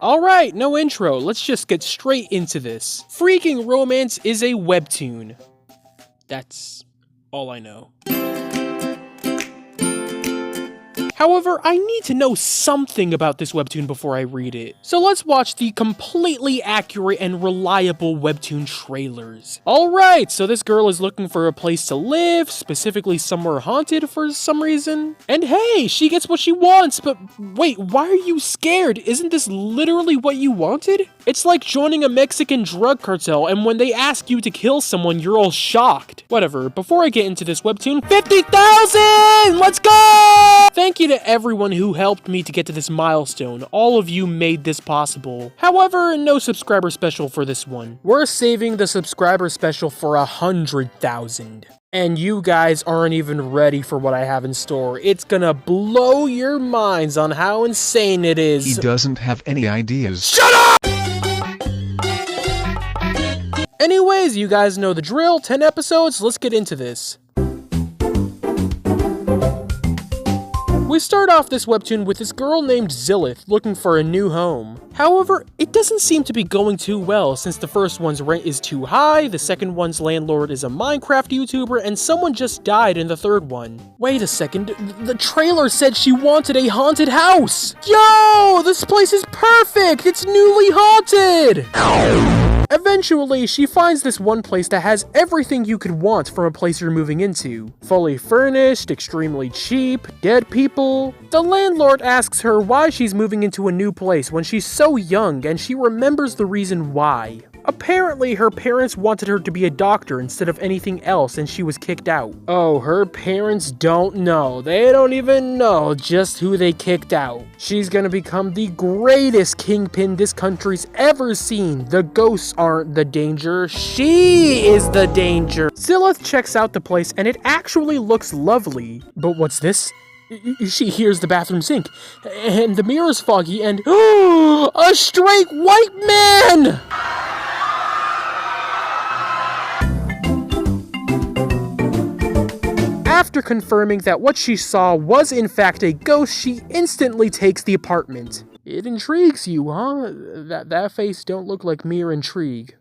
Alright, no intro, let's just get straight into this. Freaking Romance is a webtoon. That's all I know. However, I need to know something about this webtoon before I read it. So let's watch the completely accurate and reliable webtoon trailers. Alright, so this girl is looking for a place to live, specifically somewhere haunted for some reason. And hey, she gets what she wants, but wait, why are you scared? Isn't this literally what you wanted? It's like joining a Mexican drug cartel, and when they ask you to kill someone, you're all shocked. Whatever, before I get into this webtoon, 50,000! Let's go! Thank you to everyone who helped me to get to this milestone. All of you made this possible. However, no subscriber special for this one. We're saving the subscriber special for 100,000. And you guys aren't even ready for what I have in store. It's gonna blow your minds on how insane it is. He doesn't have any ideas. Shut up! Anyways, you guys know the drill. 10 episodes, let's get into this. We start off this webtoon with this girl named Zillith looking for a new home. However, it doesn't seem to be going too well since the first one's rent is too high, the second one's landlord is a Minecraft YouTuber, and someone just died in the third one. Wait a second, the trailer said she wanted a haunted house! Yo, this place is perfect! It's newly haunted! Eventually, she finds this one place that has everything you could want from a place you're moving into. Fully furnished, extremely cheap, dead people. The landlord asks her why she's moving into a new place when she's so young, and she remembers the reason why. Apparently, her parents wanted her to be a doctor instead of anything else, and she was kicked out. Oh, her parents don't know. They don't even know just who they kicked out. She's gonna become the greatest kingpin this country's ever seen. The ghosts aren't the danger. She is the danger. Zillith checks out the place, and it actually looks lovely. But what's this? She hears the bathroom sink, and the mirror's foggy, and a straight white man! After confirming that what she saw was in fact a ghost, she instantly takes the apartment. It intrigues you, huh? That face don't look like mere intrigue.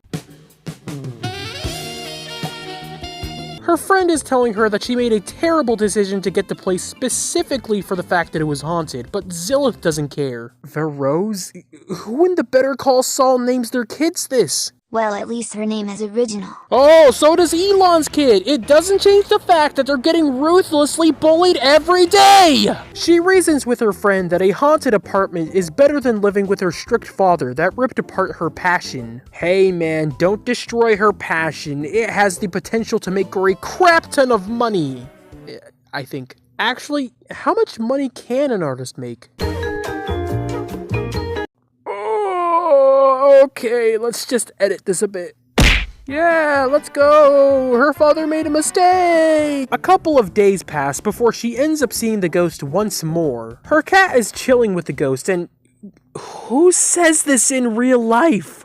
Her friend is telling her that she made a terrible decision to get the place specifically for the fact that it was haunted, but Zillith doesn't care. Verose? Who in the Better Call Saul names their kids this? Well, at least her name is original. Oh, so does Elon's kid. It doesn't change the fact that they're getting ruthlessly bullied every day! She reasons with her friend that a haunted apartment is better than living with her strict father that ripped apart her passion. Hey man, don't destroy her passion. It has the potential to make her a crap ton of money. I think. Actually, how much money can an artist make? Okay, let's just edit this a bit. Yeah, let's go! Her father made a mistake! A couple of days pass before she ends up seeing the ghost once more. Her cat is chilling with the ghost, and who says this in real life?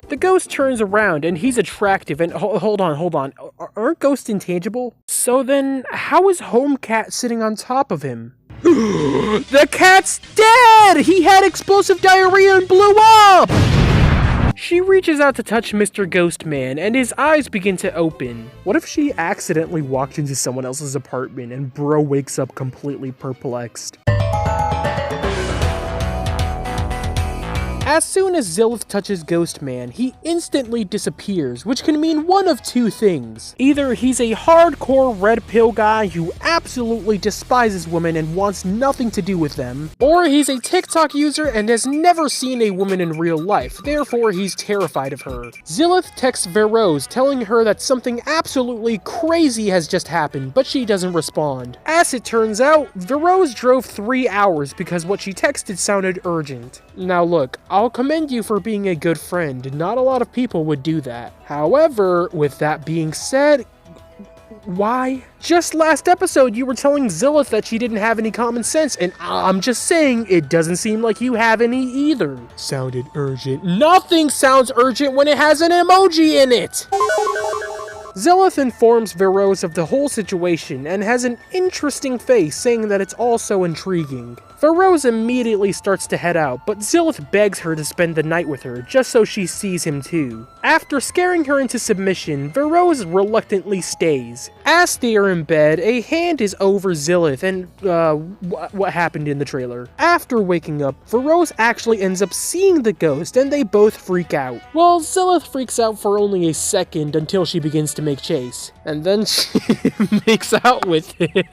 The ghost turns around, and he's attractive, and hold on. Aren't ghosts intangible? So then, how is Home Cat sitting on top of him? The cat's dead! He had explosive diarrhea and blew up! She reaches out to touch Mr. Ghost Man, and his eyes begin to open. What if she accidentally walked into someone else's apartment and bro wakes up completely perplexed? As soon as Zillith touches Ghost Man, he instantly disappears, which can mean one of two things. Either he's a hardcore red pill guy who absolutely despises women and wants nothing to do with them, or he's a TikTok user and has never seen a woman in real life, therefore he's terrified of her. Zillith texts Verose telling her that something absolutely crazy has just happened, but she doesn't respond. As it turns out, Verose drove 3 hours because what she texted sounded urgent. Now look, I'll commend you for being a good friend. Not a lot of people would do that. However, with that being said, why? Just last episode you were telling Zillith that she didn't have any common sense, and I'm just saying it doesn't seem like you have any either. Sounded urgent. Nothing sounds urgent when it has an emoji in it! Zillith informs Verose of the whole situation and has an interesting face saying that it's all so intriguing. Feroz immediately starts to head out, but Zilith begs her to spend the night with her, just so she sees him too. After scaring her into submission, Feroz reluctantly stays. As they are in bed, a hand is over Zilith and, what happened in the trailer. After waking up, Feroz actually ends up seeing the ghost and they both freak out. Well, Zilith freaks out for only a second until she begins to make chase. And then she makes out with him.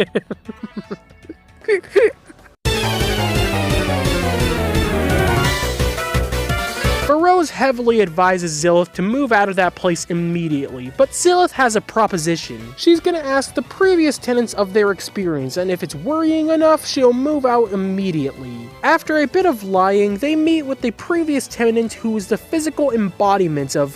Feroz heavily advises Zilith to move out of that place immediately, but Zilith has a proposition. She's gonna ask the previous tenants of their experience, and if it's worrying enough, she'll move out immediately. After a bit of lying, they meet with the previous tenant who is the physical embodiment of...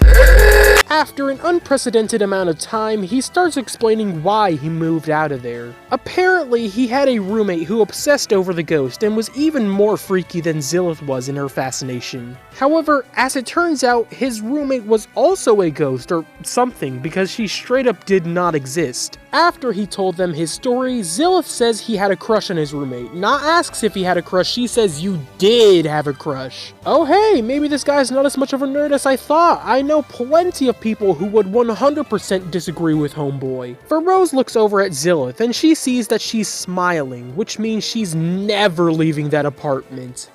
After an unprecedented amount of time, he starts explaining why he moved out of there. Apparently, he had a roommate who obsessed over the ghost and was even more freaky than Zilith was in her fascination. However, as it turns out, his roommate was also a ghost or something because she straight up did not exist. After he told them his story, Zilith says he had a crush on his roommate. Not asks if he had a crush, she says you did have a crush. Oh hey, maybe this guy's not as much of a nerd as I thought. I know plenty of people who would 100% disagree with homeboy. Feroz looks over at Zilith and she sees that she's smiling, which means she's never leaving that apartment.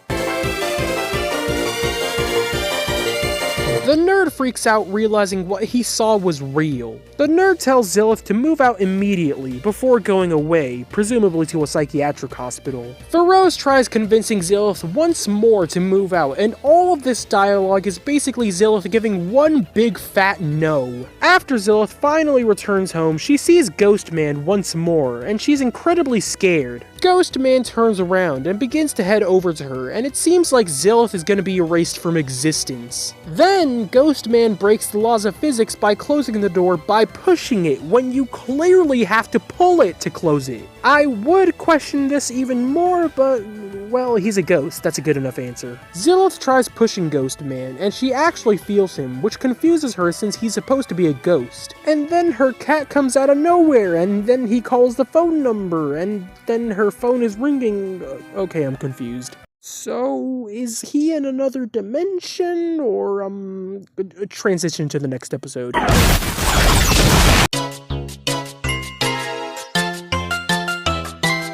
The nerd freaks out, realizing what he saw was real. The nerd tells Zilith to move out immediately before going away, presumably to a psychiatric hospital. Feroz tries convincing Zilith once more to move out, and all of this dialogue is basically Zilith giving one big fat no. After Zilith finally returns home, she sees Ghost Man once more, and she's incredibly scared. Ghost Man turns around and begins to head over to her, and it seems like Zilith is going to be erased from existence. Then, Ghost Man breaks the laws of physics by closing the door by pushing it when you clearly have to pull it to close it. I would question this even more, but, well, he's a ghost. That's a good enough answer. Zilith tries pushing Ghost Man, and she actually feels him, which confuses her since he's supposed to be a ghost. And then her cat comes out of nowhere, and then he calls the phone number, and then her phone is ringing. Okay, I'm confused. So, is he in another dimension, or, transition to the next episode.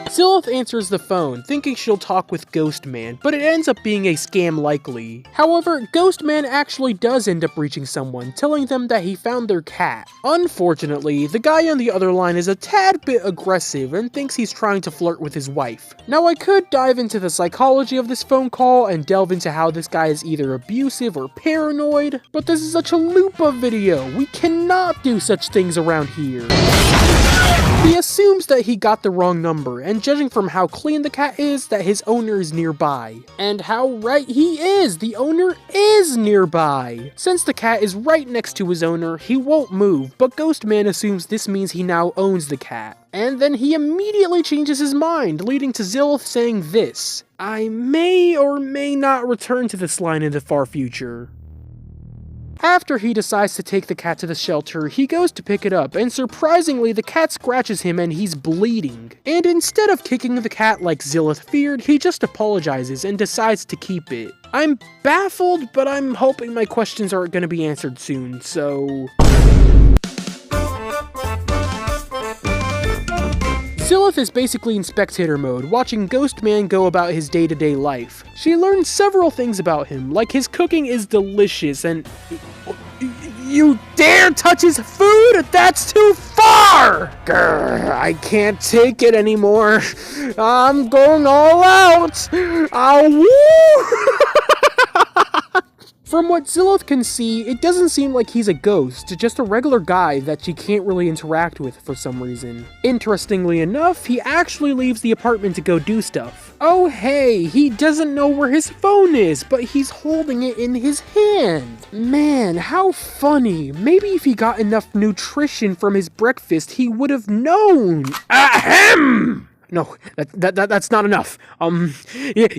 Zilith answers the phone, thinking she'll talk with Ghost Man, but it ends up being a scam likely. However, Ghost Man actually does end up reaching someone, telling them that he found their cat. Unfortunately, the guy on the other line is a tad bit aggressive and thinks he's trying to flirt with his wife. Now, I could dive into the psychology of this phone call and delve into how this guy is either abusive or paranoid, but this is a chalupa video. We cannot do such things around here. He assumes that he got the wrong number, and judging from how clean the cat is, that his owner is nearby. And how right he is! The owner is nearby! Since the cat is right next to his owner, he won't move, but Ghost Man assumes this means he now owns the cat. And then he immediately changes his mind, leading to Zilith saying this: I may or may not return to this line in the far future. After he decides to take the cat to the shelter, he goes to pick it up, and surprisingly, the cat scratches him and he's bleeding. And instead of kicking the cat like Zilith feared, he just apologizes and decides to keep it. I'm baffled, but I'm hoping my questions are going to be answered soon, so... Zilith is basically in spectator mode, watching Ghost Man go about his day-to-day life. She learns several things about him, like his cooking is delicious and... You dare touch his food? That's too far! Grr, I can't take it anymore. I'm going all out! Ow! From what Zilith can see, it doesn't seem like he's a ghost, just a regular guy that she can't really interact with for some reason. Interestingly enough, he actually leaves the apartment to go do stuff. Oh hey, he doesn't know where his phone is, but he's holding it in his hand. Man, how funny. Maybe if he got enough nutrition from his breakfast, he would have known. Ahem! No, that's not enough. Yeah,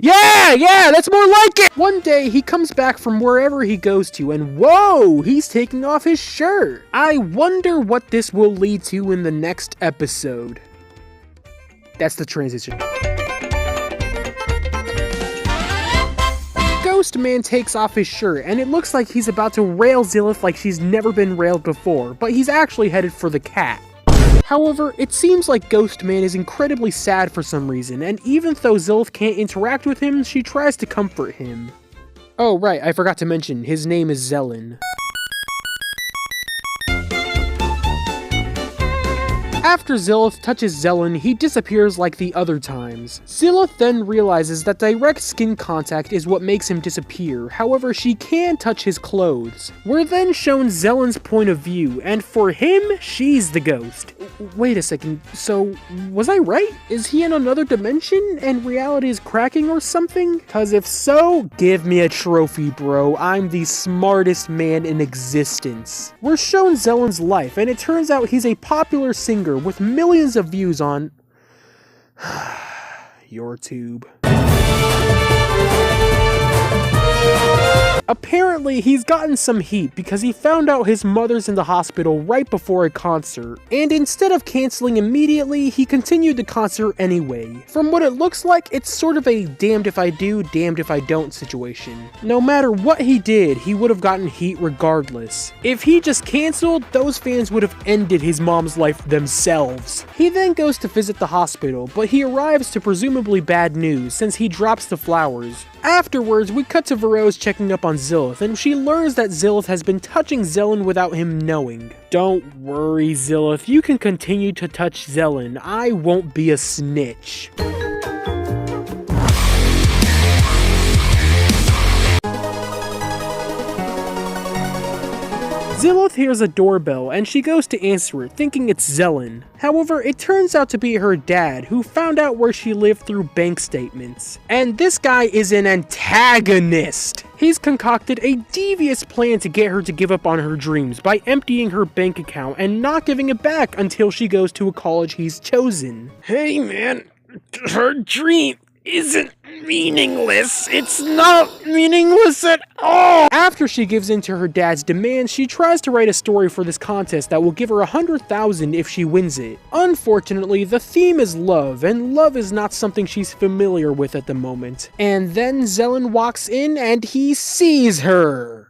that's more like it! One day, he comes back from wherever he goes to, and whoa, he's taking off his shirt. I wonder what this will lead to in the next episode. That's the transition. Ghost Man takes off his shirt, and it looks like he's about to rail Zilith like she's never been railed before, but he's actually headed for the cat. However, it seems like Ghost Man is incredibly sad for some reason, and even though Zilith can't interact with him, she tries to comfort him. Oh right, I forgot to mention, his name is Zelen. After Zilith touches Zelen, he disappears like the other times. Zilith then realizes that direct skin contact is what makes him disappear, however she can touch his clothes. We're then shown Zelen's point of view, and for him, she's the ghost. Wait a second, so was I right? Is he in another dimension and reality is cracking or something? Cause if so, give me a trophy, bro. I'm the smartest man in existence. We're shown Zelen's life, and it turns out he's a popular singer with millions of views on YourTube. Apparently, he's gotten some heat because he found out his mother's in the hospital right before a concert, and instead of canceling immediately, he continued the concert anyway. From what it looks like, it's sort of a damned if I do, damned if I don't situation. No matter what he did, he would have gotten heat regardless. If he just canceled, those fans would have ended his mom's life themselves. He then goes to visit the hospital, but he arrives to presumably bad news since he drops the flowers. Afterwards, we cut to Veroz checking up on Zilith, and she learns that Zilith has been touching Zelen without him knowing. Don't worry, Zilith, you can continue to touch Zelen. I won't be a snitch. Zilith hears a doorbell, and she goes to answer it, thinking it's Zelen. However, it turns out to be her dad, who found out where she lived through bank statements. And this guy is an antagonist! He's concocted a devious plan to get her to give up on her dreams by emptying her bank account and not giving it back until she goes to a college he's chosen. Hey man, her dream isn't meaningless. It's not meaningless at all. After she gives in to her dad's demands, she tries to write a story for this contest that will give her 100,000 if she wins it. Unfortunately, the theme is love, and love is not something she's familiar with at the moment. And then Zelen walks in and he sees her.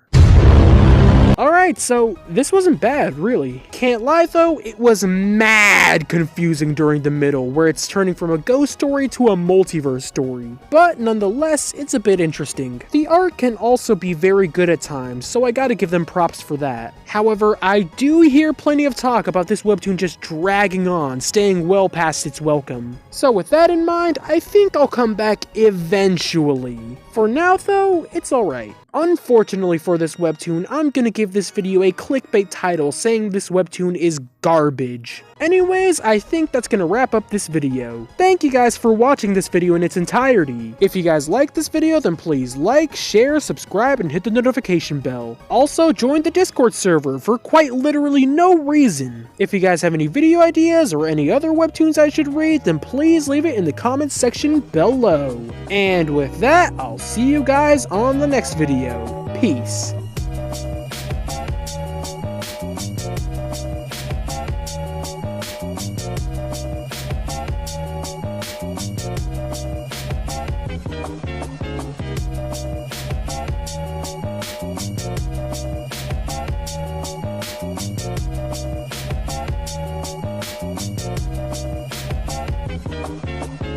Alright, so this wasn't bad, really. Can't lie though, it was mad confusing during the middle, where it's turning from a ghost story to a multiverse story. But nonetheless, it's a bit interesting. The art can also be very good at times, so I gotta give them props for that. However, I do hear plenty of talk about this webtoon just dragging on, staying well past its welcome. So with that in mind, I think I'll come back eventually. For now though, it's alright. Unfortunately for this webtoon, I'm gonna give this video a clickbait title saying this webtoon is garbage. Anyways, I think that's gonna wrap up this video. Thank you guys for watching this video in its entirety. If you guys liked this video, then please like, share, subscribe, and hit the notification bell. Also, join the Discord server for quite literally no reason. If you guys have any video ideas or any other webtoons I should read, then please leave it in the comments section below. And with that, I'll see you guys on the next video. Peace.